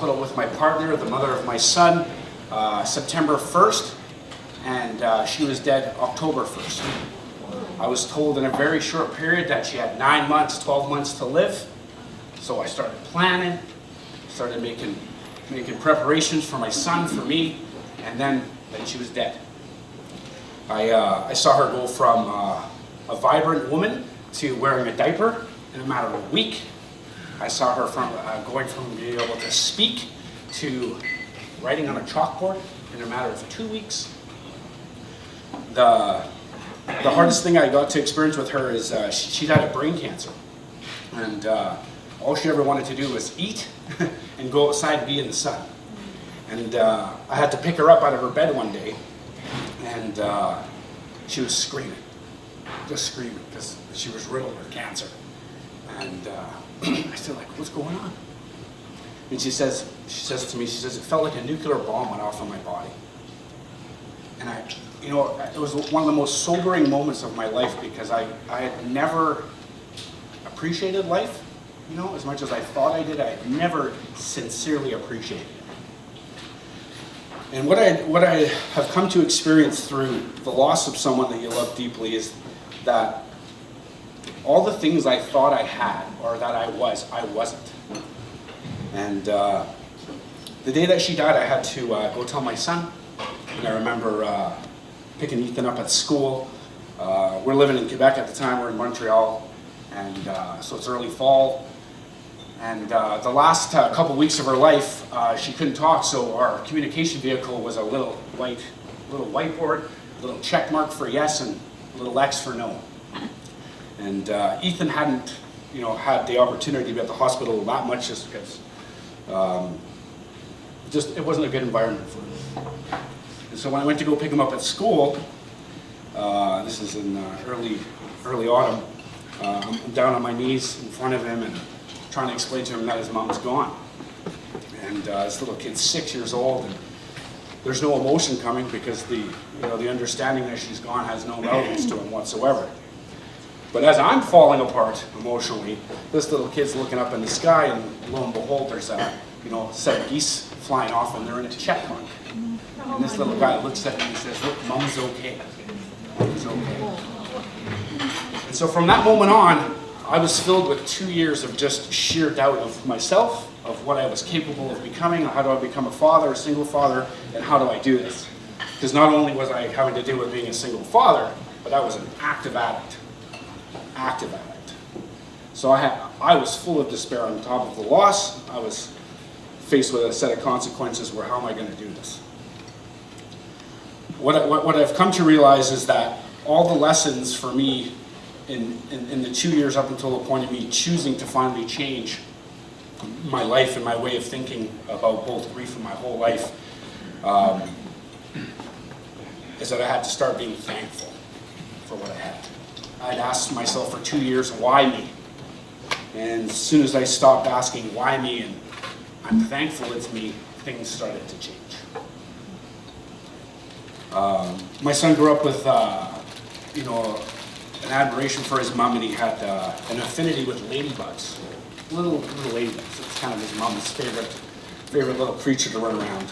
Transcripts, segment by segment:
hospital with my partner, the mother of my son, September 1st, and she was dead October 1st. I was told in a very short period that she had 9 months, 12 months to live. So I started planning, started making preparations for my son, for me, and then she was dead. I saw her go from a vibrant woman to wearing a diaper in a matter of a week. I saw her from going from being able to speak to writing on a chalkboard in a matter of 2 weeks. The hardest thing I got to experience with her is she died of brain cancer. And all she ever wanted to do was eat and go outside and be in the sun. And I had to pick her up out of her bed one day, and she was screaming, just screaming, because she was riddled with cancer. And I said, like, what's going on? And she says to me, it felt like a nuclear bomb went off on my body. And it was one of the most sobering moments of my life, because I had never appreciated life, as much as I thought I did. I had never sincerely appreciated it. And what I have come to experience through the loss of someone that you love deeply is that all the things I thought I had, or that I wasn't. And the day that she died, I had to go tell my son. And I remember picking Ethan up at school. We're living in Quebec at the time, we're in Montreal, and so it's early fall. And the last couple weeks of her life, she couldn't talk, so our communication vehicle was a little whiteboard, a little check mark for yes and a little X for no. And Ethan hadn't, had the opportunity to be at the hospital that much, just because it wasn't a good environment for him. And so when I went to go pick him up at school, this is in early autumn, I'm down on my knees in front of him and trying to explain to him that his mom's gone. And this little kid's 6 years old, and there's no emotion coming because the understanding that she's gone has no relevance to him whatsoever. But as I'm falling apart emotionally, this little kid's looking up in the sky, and lo and behold, there's a set of geese flying off, and they're in a check mark. And this little guy looks at me and says, "Look, Mom's okay. Mom's okay." And so from that moment on, I was filled with 2 years of just sheer doubt of myself, of what I was capable of becoming, how do I become a father, a single father, and how do I do this? Because not only was I having to deal with being a single father, but I was an active addict. So I was full of despair on top of the loss. I was faced with a set of consequences where, how am I going to do this? What I've come to realize is that all the lessons for me in the 2 years up until the point of me choosing to finally change my life and my way of thinking about both grief and my whole life, is that I had to start being thankful for what I had. I'd asked myself for 2 years, why me? And as soon as I stopped asking why me and I'm thankful it's me, things started to change. My son grew up with an admiration for his mom, and he had an affinity with ladybugs, little ladybugs. It's kind of his mom's favorite little creature to run around.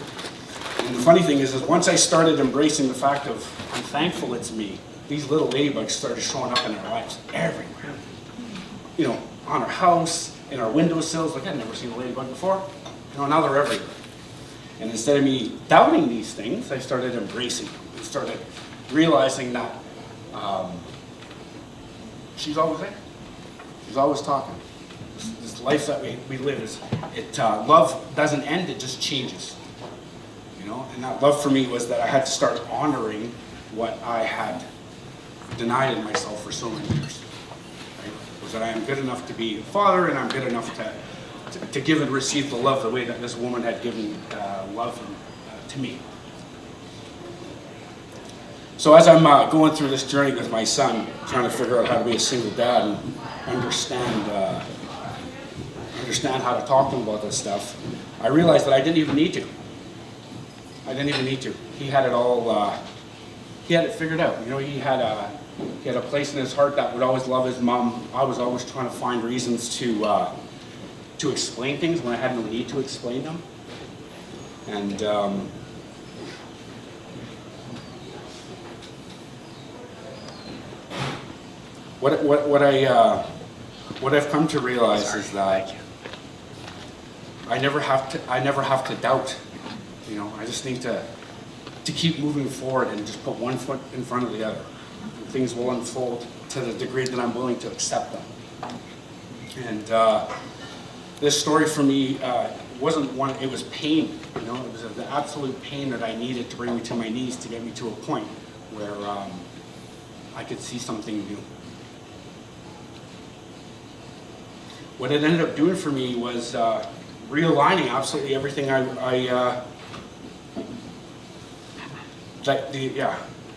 And the funny thing is once I started embracing the fact of I'm thankful it's me, these little ladybugs started showing up in our lives everywhere. On our house, in our windowsills. Like, I'd never seen a ladybug before. Now they're everywhere. And instead of me doubting these things, I started embracing them. I started realizing that she's always there. She's always talking. This life that we live love doesn't end, it just changes. And that love for me was that I had to start honoring what I had denied in myself for so many years. Right? Was that I am good enough to be a father, and I'm good enough to give and receive the love the way that this woman had given love to me. So as I'm going through this journey with my son, trying to figure out how to be a single dad and understand how to talk to him about this stuff, I realized that I didn't even need to. He had it all. He had it figured out. He had a place in his heart that would always love his mom. I was always trying to find reasons to explain things when I had no need to explain them. And what I've come to realize is that I never have to doubt. You know, I just need to keep moving forward and just put one foot in front of the other. And things will unfold to the degree that I'm willing to accept them. And this story for me wasn't one, it was pain. You know, it was the absolute pain that I needed to bring me to my knees to get me to a point where I could see something new. What it ended up doing for me was realigning absolutely everything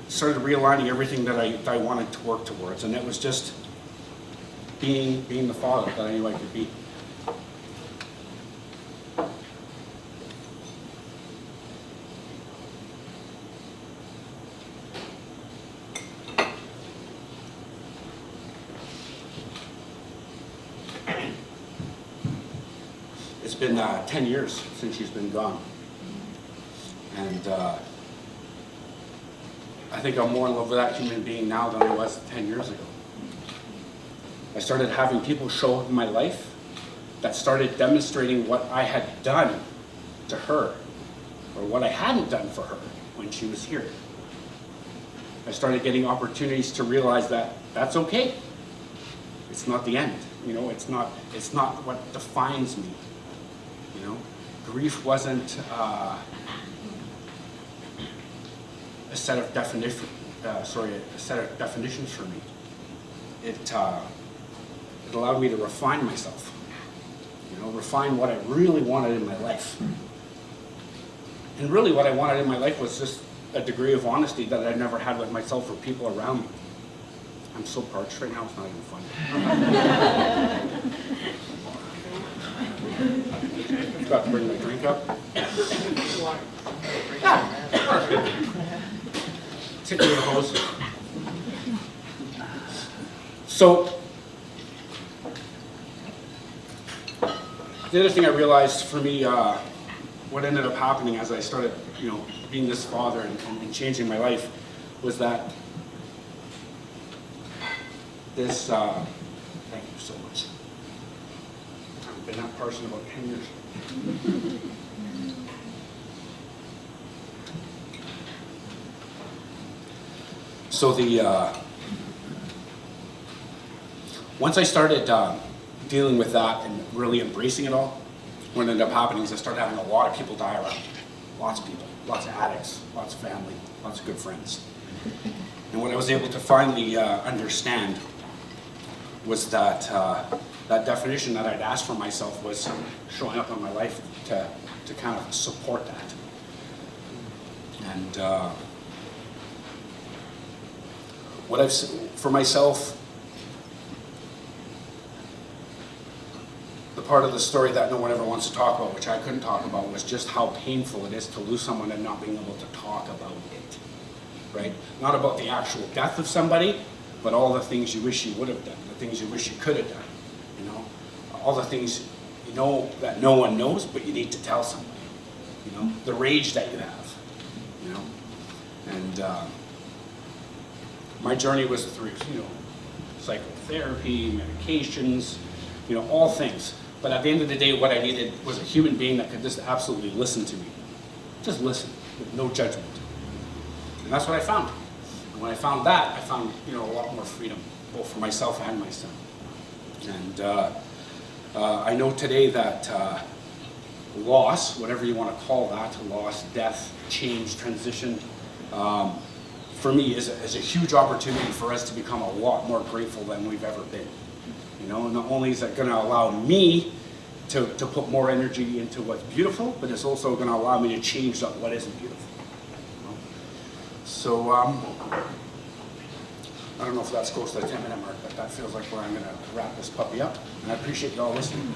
started realigning everything that I wanted to work towards, and it was just being the father that I knew I could be. It's been 10 years since she's been gone, and I think I'm more in love with that human being now than I was 10 years ago. I started having people show up in my life that started demonstrating what I had done to her, or what I hadn't done for her when she was here. I started getting opportunities to realize that that's okay. It's not the end. You know, it's not what defines me. You know, grief wasn't a set of definitions for me. It allowed me to refine myself. You know, refine what I really wanted in my life. And really, what I wanted in my life was just a degree of honesty that I'd never had with myself or people around me. I'm so parched right now; it's not even funny. Forgot to bring my drink up. Yeah, take me to the hose. So, the other thing I realized for me, what ended up happening as I started, you know, being this father and changing my life, was that this. Thank you so much. I've been that person about 10 years. So once I started dealing with that and really embracing it all, what ended up happening is I started having a lot of people die around me. Lots of people, lots of addicts, lots of family, lots of good friends. And what I was able to finally understand was that that definition that I'd asked for myself was showing up in my life to kind of support that. And what I've, for myself, the part of the story that no one ever wants to talk about, which I couldn't talk about, was just how painful it is to lose someone and not being able to talk about it, right? Not about the actual death of somebody, but all the things you wish you would have done, the things you wish you could have done, you know? All the things you know that no one knows, but you need to tell somebody, you know? The rage that you have, you know? And my journey was through, you know, psychotherapy, medications, you know, all things. But at the end of the day, what I needed was a human being that could just absolutely listen to me. Just listen, with no judgment. And that's what I found. And when I found that, I found, you know, a lot more freedom, both for myself and my son. And I know today that loss, whatever you want to call that, loss, death, change, transition, for me is a huge opportunity for us to become a lot more grateful than we've ever been. You know, not only is it going to allow me to put more energy into what's beautiful, but it's also going to allow me to change what isn't beautiful. You know? So, I don't know if that's close to the 10-minute mark, but that feels like where I'm going to wrap this puppy up. And I appreciate you all listening.